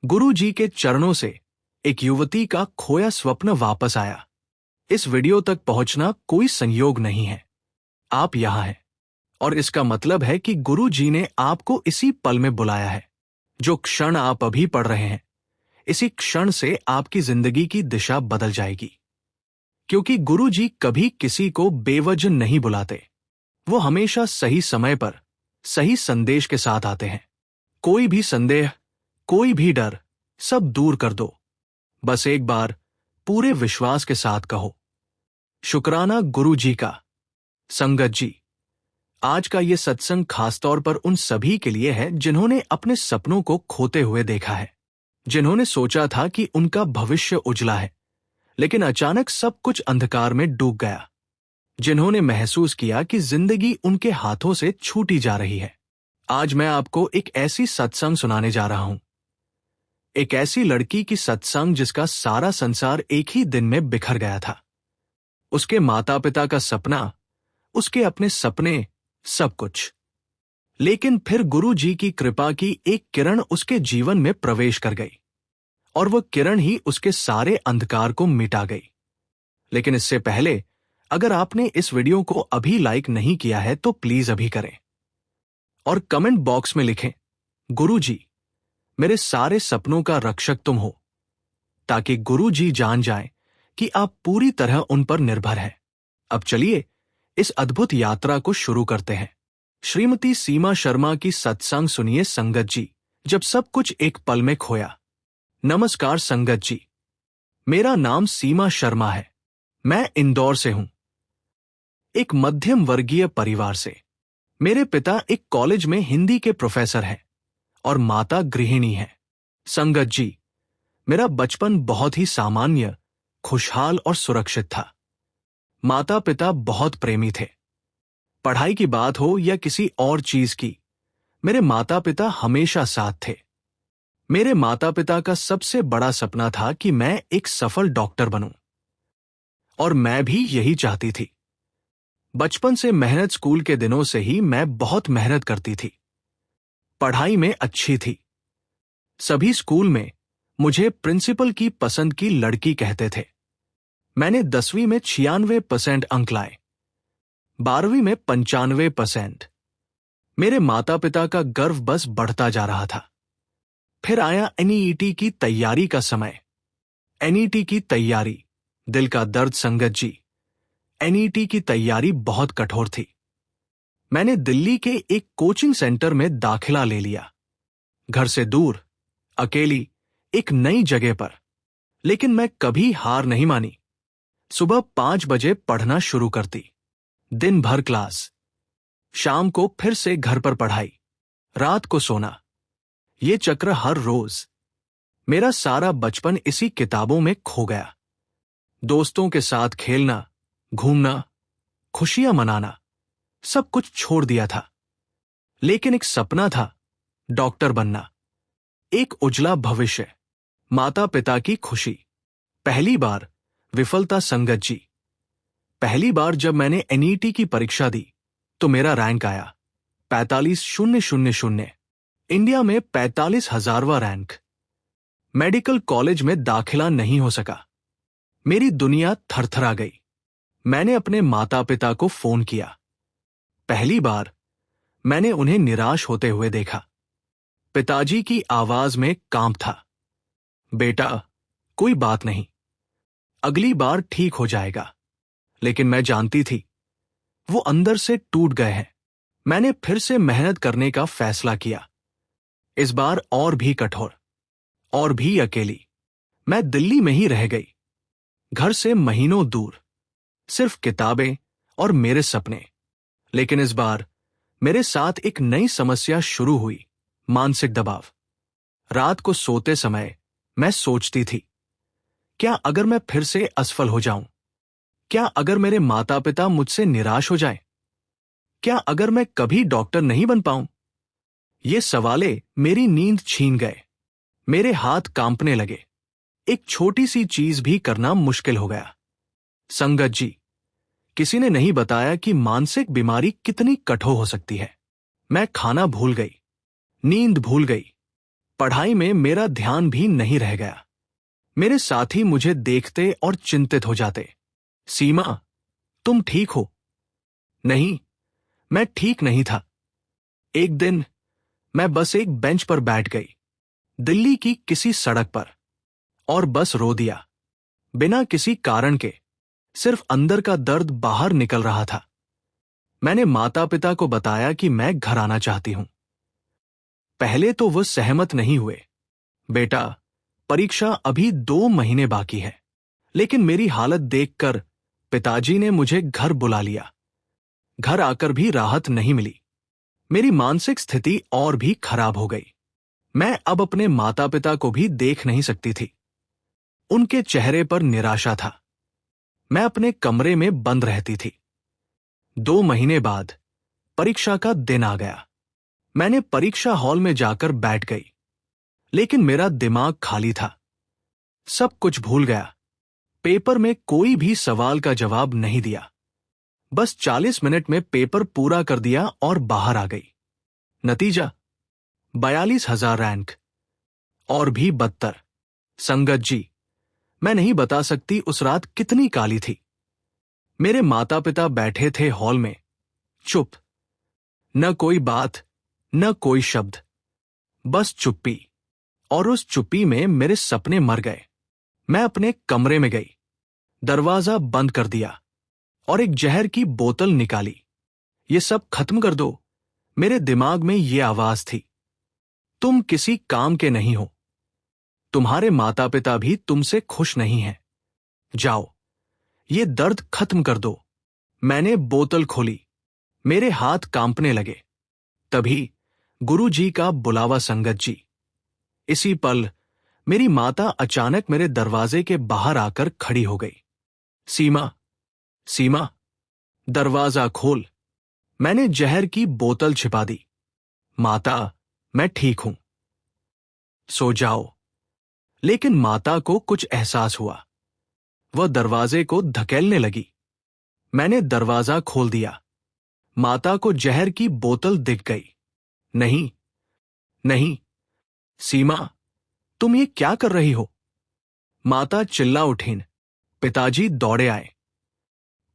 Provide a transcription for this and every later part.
गुरु जी के चरणों से एक युवती का खोया स्वप्न वापस आया। इस वीडियो तक पहुंचना कोई संयोग नहीं है, आप यहां हैं और इसका मतलब है कि गुरु जी ने आपको इसी पल में बुलाया है। जो क्षण आप अभी पढ़ रहे हैं, इसी क्षण से आपकी जिंदगी की दिशा बदल जाएगी। क्योंकि गुरु जी कभी किसी को बेवजह नहीं बुलाते, वो हमेशा सही समय पर सही संदेश के साथ आते हैं। कोई भी संदेह, कोई भी डर, सब दूर कर दो। बस एक बार पूरे विश्वास के साथ कहो, शुक्राना गुरु जी का। संगत जी, आज का ये सत्संग खासतौर पर उन सभी के लिए है जिन्होंने अपने सपनों को खोते हुए देखा है, जिन्होंने सोचा था कि उनका भविष्य उजला है, लेकिन अचानक सब कुछ अंधकार में डूब गया, जिन्होंने महसूस किया कि जिंदगी उनके हाथों से छूटी जा रही है। आज मैं आपको एक ऐसी सत्संग सुनाने जा रहा हूं, एक ऐसी लड़की की सत्संग जिसका सारा संसार एक ही दिन में बिखर गया था। उसके माता पिता का सपना, उसके अपने सपने, सब कुछ। लेकिन फिर गुरु जी की कृपा की एक किरण उसके जीवन में प्रवेश कर गई और वह किरण ही उसके सारे अंधकार को मिटा गई। लेकिन इससे पहले, अगर आपने इस वीडियो को अभी लाइक नहीं किया है तो प्लीज अभी करें और कमेंट बॉक्स में लिखें, गुरु जी, मेरे सारे सपनों का रक्षक तुम हो, ताकि गुरु जी जान जाएं कि आप पूरी तरह उन पर निर्भर हैं। अब चलिए इस अद्भुत यात्रा को शुरू करते हैं। श्रीमती सीमा शर्मा की सत्संग सुनिए संगत जी, जब सब कुछ एक पल में खोया। नमस्कार संगत जी, मेरा नाम सीमा शर्मा है। मैं इंदौर से हूं, एक मध्यम वर्गीय परिवार से। मेरे पिता एक कॉलेज में हिंदी के प्रोफेसर हैं और माता गृहिणी हैं। संगत जी, मेरा बचपन बहुत ही सामान्य, खुशहाल और सुरक्षित था। माता पिता बहुत प्रेमी थे। पढ़ाई की बात हो या किसी और चीज की, मेरे माता पिता हमेशा साथ थे। मेरे माता पिता का सबसे बड़ा सपना था कि मैं एक सफल डॉक्टर बनूं, और मैं भी यही चाहती थी। बचपन से मेहनत, स्कूल के दिनों से ही मैं बहुत मेहनत करती थी, पढ़ाई में अच्छी थी। सभी स्कूल में मुझे प्रिंसिपल की पसंद की लड़की कहते थे। मैंने 10वीं में 96% अंक लाए, 12वीं में 95%। मेरे माता पिता का गर्व बस बढ़ता जा रहा था। फिर आया एनईईटी की तैयारी का समय। एनईईटी की तैयारी, दिल का दर्द संगत जी। एनईईटी की तैयारी बहुत कठोर थी। मैंने दिल्ली के एक कोचिंग सेंटर में दाखिला ले लिया, घर से दूर, अकेली, एक नई जगह पर। लेकिन मैं कभी हार नहीं मानी। सुबह 5 बजे पढ़ना शुरू करती, दिन भर क्लास, शाम को फिर से घर पर पढ़ाई, रात को सोना। ये चक्र हर रोज। मेरा सारा बचपन इसी किताबों में खो गया। दोस्तों के साथ खेलना, घूमना, खुशियां मनाना, सब कुछ छोड़ दिया था। लेकिन एक सपना था, डॉक्टर बनना, एक उजला भविष्य, माता पिता की खुशी। पहली बार विफलता संगत जी। पहली बार जब मैंने एनईईटी की परीक्षा दी तो मेरा रैंक आया 45,000। इंडिया में 45,000वां रैंक। मेडिकल कॉलेज में दाखिला नहीं हो सका। मेरी दुनिया थरथरा गई। मैंने अपने माता पिता को फोन किया। पहली बार मैंने उन्हें निराश होते हुए देखा। पिताजी की आवाज में कांप था, बेटा, कोई बात नहीं, अगली बार ठीक हो जाएगा। लेकिन मैं जानती थी, वो अंदर से टूट गए हैं। मैंने फिर से मेहनत करने का फैसला किया। इस बार और भी कठोर, और भी अकेली। मैं दिल्ली में ही रह गई, घर से महीनों दूर, सिर्फ किताबें और मेरे सपने। लेकिन इस बार मेरे साथ एक नई समस्या शुरू हुई, मानसिक दबाव। रात को सोते समय मैं सोचती थी, क्या अगर मैं फिर से असफल हो जाऊं? क्या अगर मेरे माता पिता मुझसे निराश हो जाएं? क्या अगर मैं कभी डॉक्टर नहीं बन पाऊं? ये सवाले मेरी नींद छीन गए। मेरे हाथ कांपने लगे। एक छोटी सी चीज भी करना मुश्किल हो गया। संगत जी, किसी ने नहीं बताया कि मानसिक बीमारी कितनी कठोर हो सकती है। मैं खाना भूल गई, नींद भूल गई, पढ़ाई में मेरा ध्यान भी नहीं रह गया। मेरे साथी मुझे देखते और चिंतित हो जाते। सीमा, तुम ठीक हो? नहीं, मैं ठीक नहीं था। एक दिन मैं बस एक बेंच पर बैठ गई, दिल्ली की किसी सड़क पर, और बस रो दिया, बिना किसी कारण के। सिर्फ अंदर का दर्द बाहर निकल रहा था। मैंने माता पिता को बताया कि मैं घर आना चाहती हूं। पहले तो वो सहमत नहीं हुए। बेटा, परीक्षा अभी 2 महीने बाकी है। लेकिन मेरी हालत देखकर पिताजी ने मुझे घर बुला लिया। घर आकर भी राहत नहीं मिली। मेरी मानसिक स्थिति और भी खराब हो गई। मैं अब अपने माता पिता को भी देख नहीं सकती थी। उनके चेहरे पर निराशा था। मैं अपने कमरे में बंद रहती थी। 2 महीने बाद परीक्षा का दिन आ गया। मैंने परीक्षा हॉल में जाकर बैठ गई, लेकिन मेरा दिमाग खाली था। सब कुछ भूल गया। पेपर में कोई भी सवाल का जवाब नहीं दिया। बस 40 मिनट में पेपर पूरा कर दिया और बाहर आ गई। नतीजा 42,000 रैंक। और भी बदतर, संगत जी, मैं नहीं बता सकती उस रात कितनी काली थी। मेरे माता पिता बैठे थे हॉल में, चुप। न कोई बात, न कोई शब्द, बस चुप्पी। और उस चुप्पी में मेरे सपने मर गए। मैं अपने कमरे में गई, दरवाजा बंद कर दिया और एक जहर की बोतल निकाली। ये सब खत्म कर दो, मेरे दिमाग में ये आवाज थी। तुम किसी काम के नहीं हो। तुम्हारे माता पिता भी तुमसे खुश नहीं हैं। जाओ, ये दर्द खत्म कर दो। मैंने बोतल खोली। मेरे हाथ कांपने लगे। तभी गुरुजी का बुलावा, संगत जी। इसी पल मेरी माता अचानक मेरे दरवाजे के बाहर आकर खड़ी हो गई। सीमा, सीमा, दरवाजा खोल। मैंने जहर की बोतल छिपा दी। माता, मैं ठीक हूं, सो जाओ। लेकिन माता को कुछ एहसास हुआ। वह दरवाजे को धकेलने लगी। मैंने दरवाजा खोल दिया। माता को जहर की बोतल दिख गई। नहीं, नहीं, सीमा, तुम ये क्या कर रही हो? माता चिल्ला उठीं। पिताजी दौड़े आए।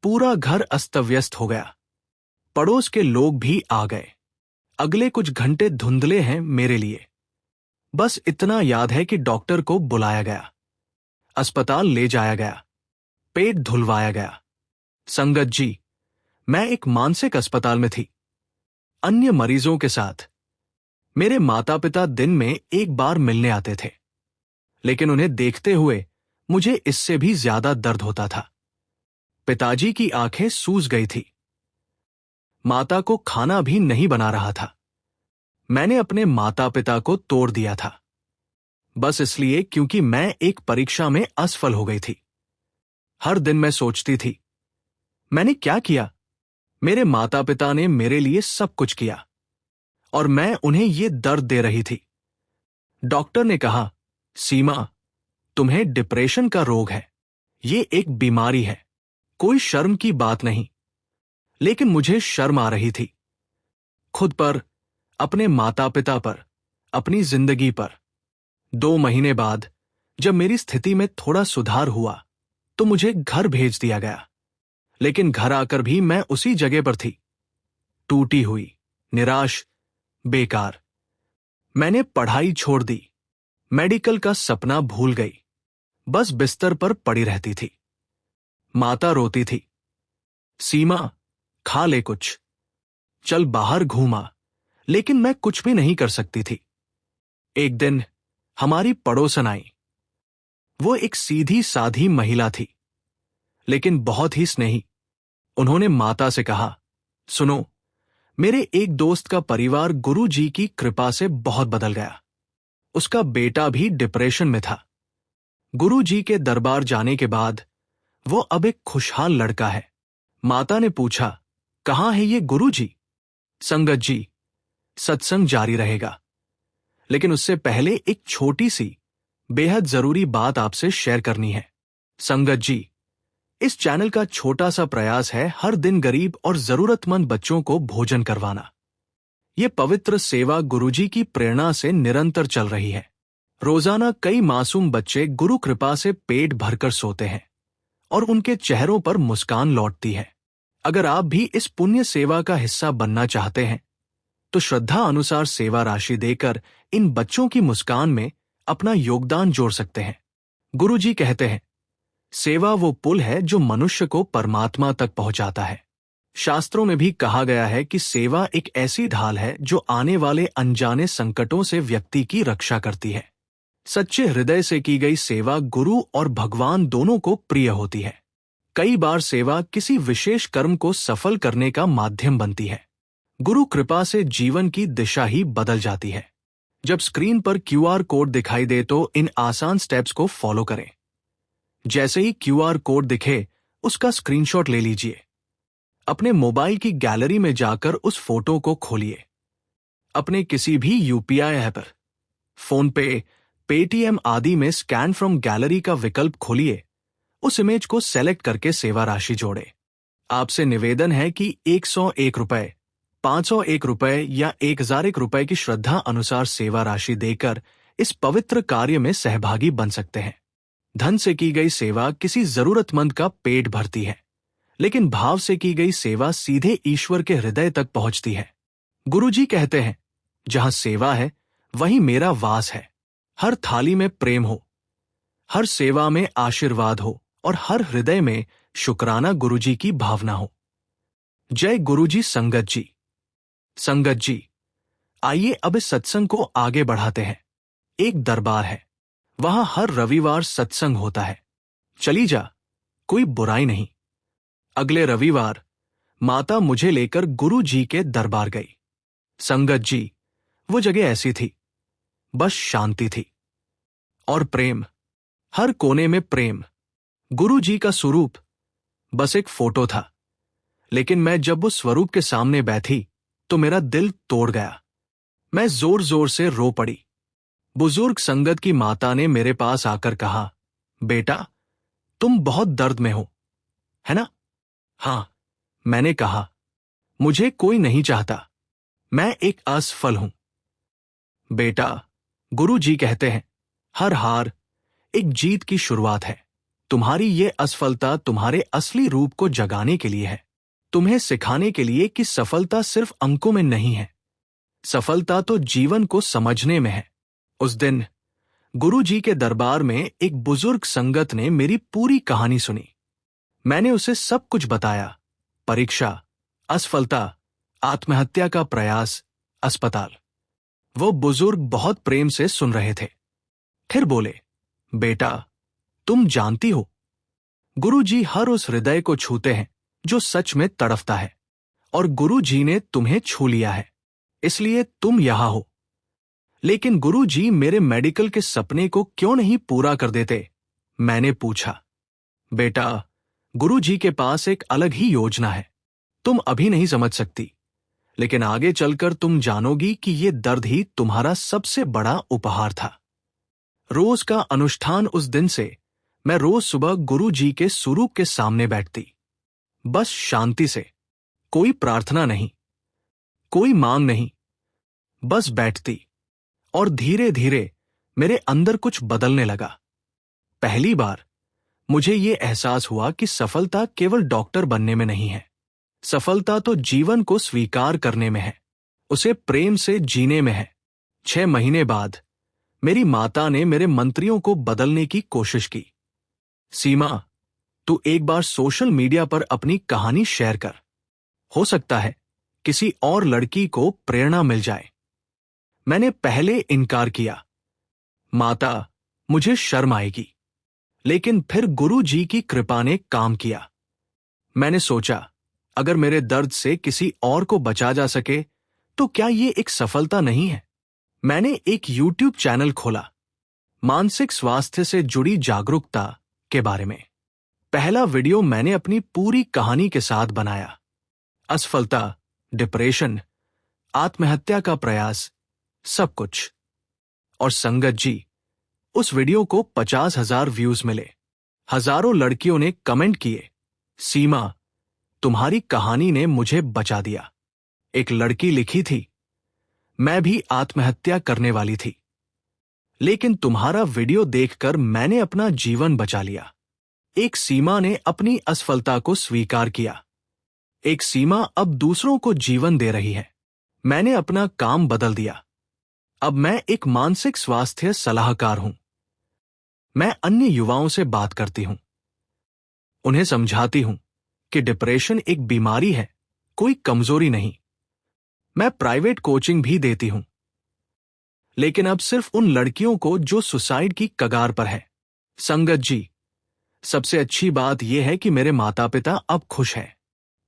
पूरा घर अस्त-व्यस्त हो गया। पड़ोस के लोग भी आ गए। अगले कुछ घंटे धुंधले हैं मेरे लिए। बस इतना याद है कि डॉक्टर को बुलाया गया, अस्पताल ले जाया गया, पेट धुलवाया गया। संगत जी, मैं एक मानसिक अस्पताल में थी, अन्य मरीजों के साथ। मेरे माता पिता दिन में एक बार मिलने आते थे, लेकिन उन्हें देखते हुए मुझे इससे भी ज्यादा दर्द होता था। पिताजी की आंखें सूज गई थी। माता को खाना भी नहीं बना रहा था। मैंने अपने माता पिता को तोड़ दिया था, बस इसलिए क्योंकि मैं एक परीक्षा में असफल हो गई थी। हर दिन मैं सोचती थी, मैंने क्या किया? मेरे माता पिता ने मेरे लिए सब कुछ किया और मैं उन्हें ये दर्द दे रही थी। डॉक्टर ने कहा, सीमा, तुम्हें डिप्रेशन का रोग है। ये एक बीमारी है, कोई शर्म की बात नहीं। लेकिन मुझे शर्म आ रही थी, खुद पर, अपने माता पिता पर, अपनी जिंदगी पर। 2 महीने बाद जब मेरी स्थिति में थोड़ा सुधार हुआ तो मुझे घर भेज दिया गया। लेकिन घर आकर भी मैं उसी जगह पर थी, टूटी हुई, निराश, बेकार। मैंने पढ़ाई छोड़ दी, मेडिकल का सपना भूल गई, बस बिस्तर पर पड़ी रहती थी। माता रोती थी, सीमा, खा ले कुछ, चल बाहर घूमा। लेकिन मैं कुछ भी नहीं कर सकती थी। एक दिन हमारी पड़ोसन आई। वो एक सीधी साधी महिला थी, लेकिन बहुत ही स्नेही। उन्होंने माता से कहा, सुनो, मेरे एक दोस्त का परिवार गुरु जी की कृपा से बहुत बदल गया। उसका बेटा भी डिप्रेशन में था। गुरु जी के दरबार जाने के बाद वो अब एक खुशहाल लड़का है। माता ने पूछा, कहाँ है ये गुरु जी? संगत जी, सत्संग जारी रहेगा, लेकिन उससे पहले एक छोटी सी, बेहद जरूरी बात आपसे शेयर करनी है। संगत जी, इस चैनल का छोटा सा प्रयास है हर दिन गरीब और जरूरतमंद बच्चों को भोजन करवाना। ये पवित्र सेवा गुरुजी की प्रेरणा से निरंतर चल रही है। रोजाना कई मासूम बच्चे गुरु कृपा से पेट भरकर सोते हैं और उनके चेहरों पर मुस्कान लौटती है। अगर आप भी इस पुण्य सेवा का हिस्सा बनना चाहते हैं तो श्रद्धा अनुसार सेवा राशि देकर इन बच्चों की मुस्कान में अपना योगदान जोड़ सकते हैं। गुरुजी कहते हैं, सेवा वो पुल है जो मनुष्य को परमात्मा तक पहुंचाता है। शास्त्रों में भी कहा गया है कि सेवा एक ऐसी ढाल है जो आने वाले अनजाने संकटों से व्यक्ति की रक्षा करती है। सच्चे हृदय से की गई सेवा गुरु और भगवान दोनों को प्रिय होती है। कई बार सेवा किसी विशेष कर्म को सफल करने का माध्यम बनती है। गुरु कृपा से जीवन की दिशा ही बदल जाती है। जब स्क्रीन पर QR कोड दिखाई दे तो इन आसान स्टेप्स को फॉलो करें। जैसे ही QR कोड दिखे, उसका स्क्रीनशॉट ले लीजिए। अपने मोबाइल की गैलरी में जाकर उस फोटो को खोलिए। अपने किसी भी UPI ऐप, फोन पे, पेटीएम आदि में स्कैन फ्रॉम गैलरी का विकल्प खोलिए। उस इमेज को सेलेक्ट करके सेवा राशि जोड़े। आपसे निवेदन है कि 101 रुपए, 501 रुपए या 1001 रुपए की श्रद्धा अनुसार सेवा राशि देकर इस पवित्र कार्य में सहभागी बन सकते हैं। धन से की गई सेवा किसी जरूरतमंद का पेट भरती है, लेकिन भाव से की गई सेवा सीधे ईश्वर के हृदय तक पहुंचती है। गुरुजी कहते हैं, जहां सेवा है वहीं मेरा वास है। हर थाली में प्रेम हो, हर सेवा में आशीर्वाद हो और हर हृदय में शुक्राना गुरुजी की भावना हो। जय गुरुजी। संगत जी। संगत जी, आइए अब इस सत्संग को आगे बढ़ाते हैं। एक दरबार है, वहां हर रविवार सत्संग होता है। चली जा, कोई बुराई नहीं। अगले रविवार माता मुझे लेकर गुरु जी के दरबार गई। संगत जी, वो जगह ऐसी थी, बस शांति थी और प्रेम, हर कोने में प्रेम। गुरु जी का स्वरूप बस एक फोटो था, लेकिन मैं जब उस स्वरूप के सामने बैठी तो मेरा दिल तोड़ गया। मैं जोर जोर से रो पड़ी। बुजुर्ग संगत की माता ने मेरे पास आकर कहा, बेटा तुम बहुत दर्द में हो, है ना? हाँ, मैंने कहा, मुझे कोई नहीं चाहता, मैं एक असफल हूं। बेटा, गुरु जी कहते हैं, हर हार एक जीत की शुरुआत है। तुम्हारी ये असफलता तुम्हारे असली रूप को जगाने के लिए है, तुम्हें सिखाने के लिए कि सफलता सिर्फ अंकों में नहीं है, सफलता तो जीवन को समझने में है। उस दिन गुरु जी के दरबार में एक बुजुर्ग संगत ने मेरी पूरी कहानी सुनी। मैंने उसे सब कुछ बताया, परीक्षा, असफलता, आत्महत्या का प्रयास, अस्पताल। वो बुजुर्ग बहुत प्रेम से सुन रहे थे। फिर बोले, बेटा तुम जानती हो, गुरु जी हर उस हृदय को छूते हैं जो सच में तड़फता है, और गुरु जी ने तुम्हें छू लिया है, इसलिए तुम यहां हो। लेकिन गुरु जी मेरे मेडिकल के सपने को क्यों नहीं पूरा कर देते? मैंने पूछा। बेटा, गुरु जी के पास एक अलग ही योजना है, तुम अभी नहीं समझ सकती, लेकिन आगे चलकर तुम जानोगी कि ये दर्द ही तुम्हारा सबसे बड़ा उपहार था। रोज का अनुष्ठान उस दिन से मैं रोज सुबह गुरु जी के स्वरूप के सामने बैठती, बस शांति से, कोई प्रार्थना नहीं, कोई मांग नहीं, बस बैठती। और धीरे धीरे मेरे अंदर कुछ बदलने लगा। पहली बार मुझे ये एहसास हुआ कि सफलता केवल डॉक्टर बनने में नहीं है, सफलता तो जीवन को स्वीकार करने में है, उसे प्रेम से जीने में है। 6 महीने बाद मेरी माता ने मेरे मंत्रियों को बदलने की कोशिश की। सीमा, तू एक बार सोशल मीडिया पर अपनी कहानी शेयर कर, हो सकता है किसी और लड़की को प्रेरणा मिल जाए। मैंने पहले इनकार किया, माता मुझे शर्म आएगी, लेकिन फिर गुरु जी की कृपा ने काम किया। मैंने सोचा, अगर मेरे दर्द से किसी और को बचा जा सके तो क्या ये एक सफलता नहीं है? मैंने एक YouTube चैनल खोला, मानसिक स्वास्थ्य से जुड़ी जागरूकता के बारे में। पहला वीडियो मैंने अपनी पूरी कहानी के साथ बनाया, असफलता, डिप्रेशन, आत्महत्या का प्रयास, सब कुछ। और संगत जी, उस वीडियो को 50,000 व्यूज मिले। हजारों लड़कियों ने कमेंट किए, सीमा तुम्हारी कहानी ने मुझे बचा दिया। एक लड़की लिखी थी, मैं भी आत्महत्या करने वाली थी, लेकिन तुम्हारा वीडियो देखकर मैंने अपना जीवन बचा लिया। एक सीमा ने अपनी असफलता को स्वीकार किया। एक सीमा अब दूसरों को जीवन दे रही है। मैंने अपना काम बदल दिया। अब मैं एक मानसिक स्वास्थ्य सलाहकार हूं। मैं अन्य युवाओं से बात करती हूं, उन्हें समझाती हूं कि डिप्रेशन एक बीमारी है, कोई कमजोरी नहीं। मैं प्राइवेट कोचिंग भी देती हूं, लेकिन अब सिर्फ उन लड़कियों को जो सुसाइड की कगार पर है। संगत जी, सबसे अच्छी बात यह है कि मेरे माता पिता अब खुश हैं।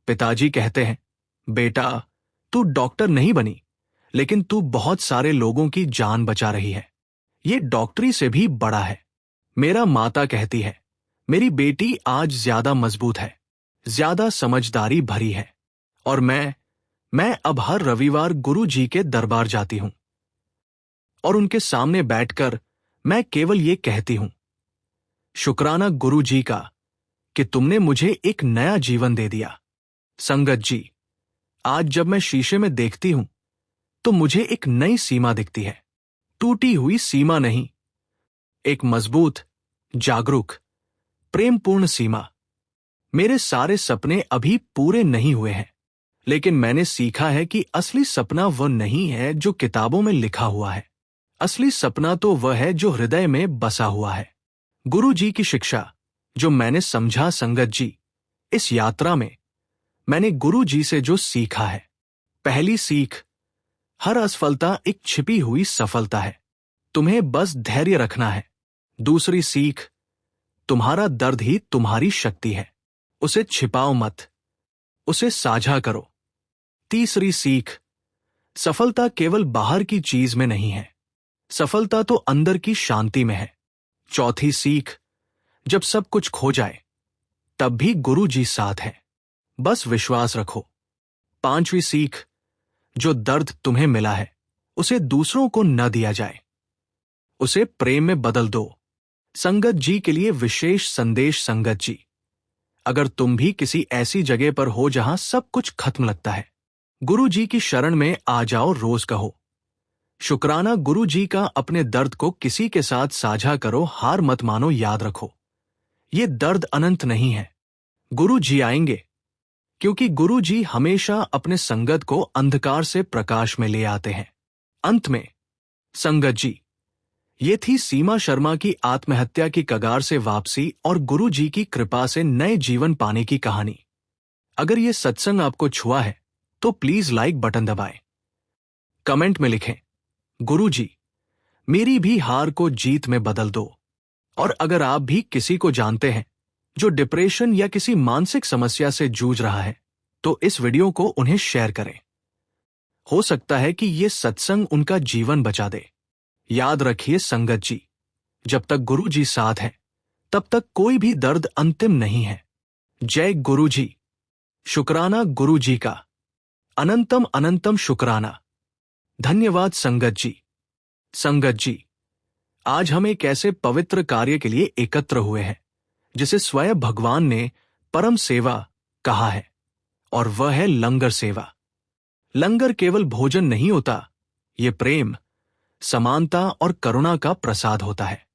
पिताजी कहते हैं, बेटा, तू डॉक्टर नहीं बनी, लेकिन तू बहुत सारे लोगों की जान बचा रही है। ये डॉक्टरी से भी बड़ा है। मेरा माता कहती है, मेरी बेटी आज ज्यादा मजबूत है, ज्यादा समझदारी भरी है। और मैं अब हर रविवार गुरु जी के दरबार जाती हूं और उनके सामने बैठकर मैं केवल ये कहती हूं, शुक्राना गुरु जी का कि तुमने मुझे एक नया जीवन दे दिया। संगत जी, आज जब मैं शीशे में देखती हूं तो मुझे एक नई सीमा दिखती है। टूटी हुई सीमा नहीं, एक मजबूत, जागरूक, प्रेमपूर्ण सीमा। मेरे सारे सपने अभी पूरे नहीं हुए हैं, लेकिन मैंने सीखा है कि असली सपना वह नहीं है जो किताबों में लिखा हुआ है। असली सपना तो वह है जो हृदय में बसा हुआ है। गुरु जी की शिक्षा जो मैंने समझा, संगत जी, इस यात्रा में मैंने गुरु जी से जो सीखा है। पहली सीख, हर असफलता एक छिपी हुई सफलता है, तुम्हें बस धैर्य रखना है। दूसरी सीख, तुम्हारा दर्द ही तुम्हारी शक्ति है, उसे छिपाओ मत, उसे साझा करो। तीसरी सीख, सफलता केवल बाहर की चीज में नहीं है, सफलता तो अंदर की शांति में है। चौथी सीख, जब सब कुछ खो जाए तब भी गुरु जी साथ हैं, बस विश्वास रखो। पांचवी सीख, जो दर्द तुम्हें मिला है उसे दूसरों को न दिया जाए, उसे प्रेम में बदल दो। संगत जी के लिए विशेष संदेश। संगत जी, अगर तुम भी किसी ऐसी जगह पर हो जहां सब कुछ खत्म लगता है, गुरु जी की शरण में आ जाओ। रोज कहो, शुक्राना गुरु जी का, अपने दर्द को किसी के साथ साझा करो, हार मत मानो। याद रखो, ये दर्द अनंत नहीं है, गुरु जी आएंगे, क्योंकि गुरु जी हमेशा अपने संगत को अंधकार से प्रकाश में ले आते हैं। अंत में संगत जी, ये थी सीमा शर्मा की आत्महत्या की कगार से वापसी और गुरु जी की कृपा से नए जीवन पाने की कहानी। अगर ये सत्संग आपको छुआ है तो प्लीज लाइक बटन दबाएं, कमेंट में लिखें, गुरु जी, मेरी भी हार को जीत में बदल दो। और अगर आप भी किसी को जानते हैं जो डिप्रेशन या किसी मानसिक समस्या से जूझ रहा है, तो इस वीडियो को उन्हें शेयर करें। हो सकता है कि ये सत्संग उनका जीवन बचा दे। याद रखिए संगत जी, जब तक गुरु जी साथ हैं, तब तक कोई भी दर्द अंतिम नहीं है। जय गुरु जी। शुक्राना गुरु जी का, अनंतम अनंतम शुक्राना। धन्यवाद संगत जी। संगत जी, आज हम एक ऐसे पवित्र कार्य के लिए एकत्र हुए हैं जिसे स्वयं भगवान ने परम सेवा कहा है, और वह है लंगर सेवा। लंगर केवल भोजन नहीं होता, ये प्रेम, समानता और करुणा का प्रसाद होता है।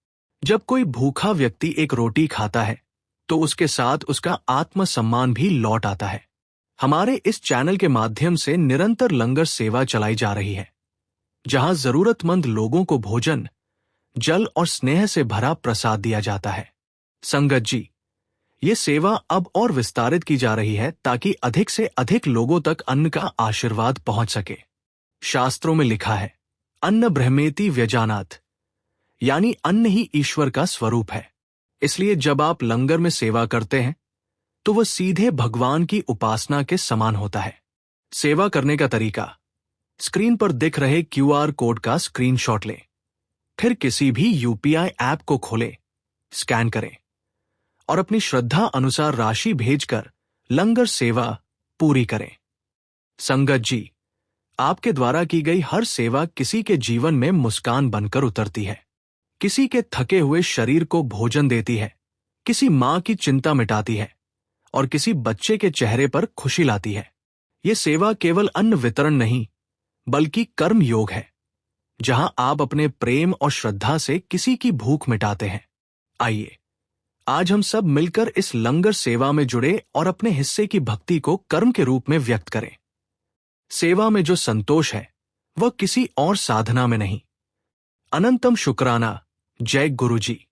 जब कोई भूखा व्यक्ति एक रोटी खाता है तो उसके साथ उसका आत्मसम्मान भी लौट आता है। हमारे इस चैनल के माध्यम से निरंतर लंगर सेवा चलाई जा रही है, जहां जरूरतमंद लोगों को भोजन, जल और स्नेह से भरा प्रसाद दिया जाता है। संगत जी, ये सेवा अब और विस्तारित की जा रही है ताकि अधिक से अधिक लोगों तक अन्न का आशीर्वाद पहुंच सके। शास्त्रों में लिखा है, अन्न ब्रह्मेति व्यजानात्, यानी अन्न ही ईश्वर का स्वरूप है। इसलिए जब आप लंगर में सेवा करते हैं तो वह सीधे भगवान की उपासना के समान होता है। सेवा करने का तरीका, स्क्रीन पर दिख रहे क्यूआर कोड का स्क्रीनशॉट लें, फिर किसी भी यूपीआई ऐप को खोलें, स्कैन करें और अपनी श्रद्धा अनुसार राशि भेजकर लंगर सेवा पूरी करें। संगत जी, आपके द्वारा की गई हर सेवा किसी के जीवन में मुस्कान बनकर उतरती है, किसी के थके हुए शरीर को भोजन देती है, किसी मां की चिंता मिटाती है और किसी बच्चे के चेहरे पर खुशी लाती है। ये सेवा केवल अन्न वितरण नहीं, बल्कि कर्म योग है, जहां आप अपने प्रेम और श्रद्धा से किसी की भूख मिटाते हैं। आइए आज हम सब मिलकर इस लंगर सेवा में जुड़े और अपने हिस्से की भक्ति को कर्म के रूप में व्यक्त करें। सेवा में जो संतोष है वह किसी और साधना में नहीं। अनंतम शुक्राना। जय गुरु जी।